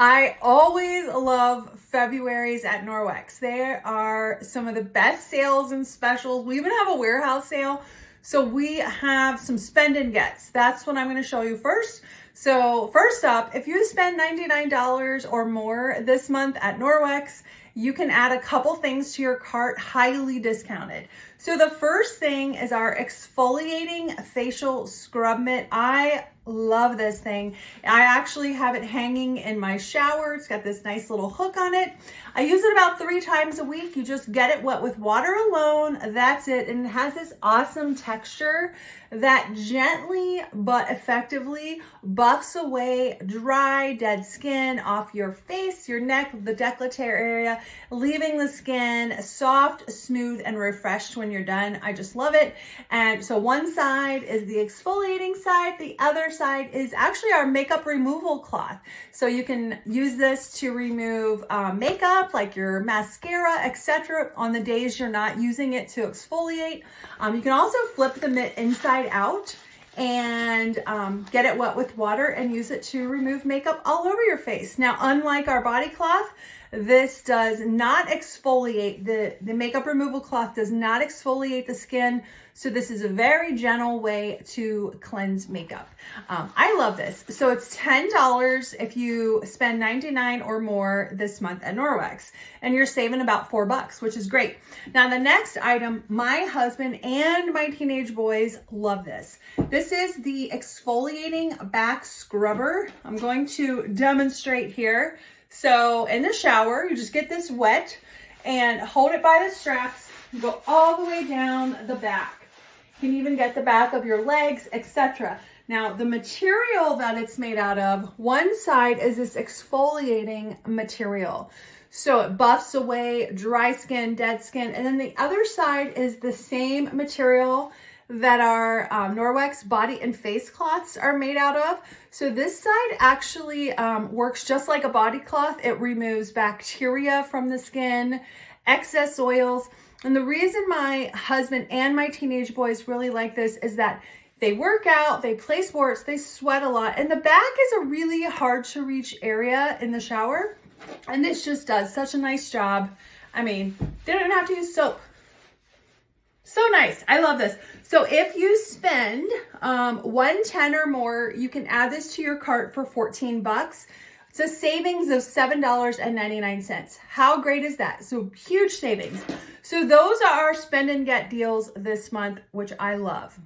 I always love February's at Norwex. There are some of the best sales and specials. We even have a warehouse sale. So we have some spend and gets. That's what I'm going to show you first. So first up, if you spend $99 or more this month at Norwex, you can add a couple things to your cart, highly discounted. So the first thing is our exfoliating facial scrub mitt. I love this thing. I actually have it hanging in my shower. It's got this nice little hook on it. I use it about 3 times a week. You just get it wet with water alone. That's it. And it has this awesome texture that gently but effectively buffs away dry, dead skin off your face, your neck, the décolleté area, leaving the skin soft, smooth, and refreshed when you're done. I just love it. And so one side is the exfoliating side. The other side is actually our makeup removal cloth. So you can use this to remove makeup like your mascara, etc. on the days you're not using it to exfoliate. You can also flip the mitt inside out and get it wet with water and use it to remove makeup all over your face. Now, unlike our body cloth, this does not exfoliate. The makeup removal cloth does not exfoliate the skin. So this is a very gentle way to cleanse makeup. I love this. So it's $10 if you spend $99 or more this month at Norwex, and you're saving about $4, which is great. Now the next item, my husband and my teenage boys love this. This is the exfoliating back scrubber. I'm going to demonstrate here. So in the shower, you just get this wet and hold it by the straps, go all the way down the back. You can even get the back of your legs, etc. Now, the material that it's made out of, one side is this exfoliating material. So it buffs away dry skin, dead skin, and then the other side is the same material that our Norwex body and face cloths are made out of. So this side actually works just like a body cloth. It removes bacteria from the skin, excess oils. And the reason my husband and my teenage boys really like this is that they work out, they play sports, they sweat a lot, and the back is a really hard to reach area in the shower. And this just does such a nice job. I mean, they don't even have to use soap. So nice. I love this. So if you spend $110 or more, you can add this to your cart for $14. It's a savings of $7.99. How great is that? So huge savings. So those are our spend and get deals this month, which I love.